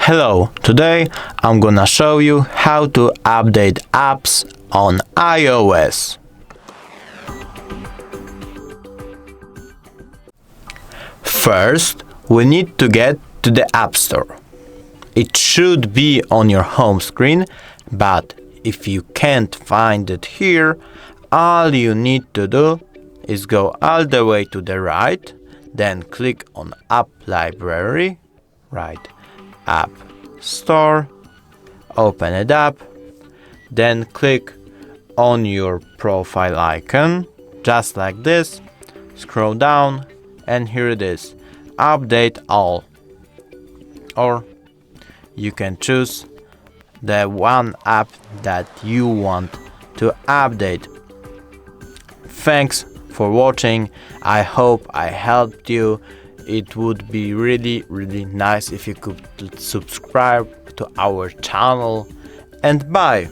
Hello, today I'm gonna show you how to update apps on iOS. First, we need to get to the App Store. It should be on your home screen, but if you can't find it here, all you need to do is go all the way to the right, then click on App Library, write App Store, open it up, then click on your profile icon, just like this, scroll down, and here it is, Update All. Or you can choose the one app that you want to update. Thanks for watching. I hope I helped you. It would be really nice if you could subscribe to our channel, and bye.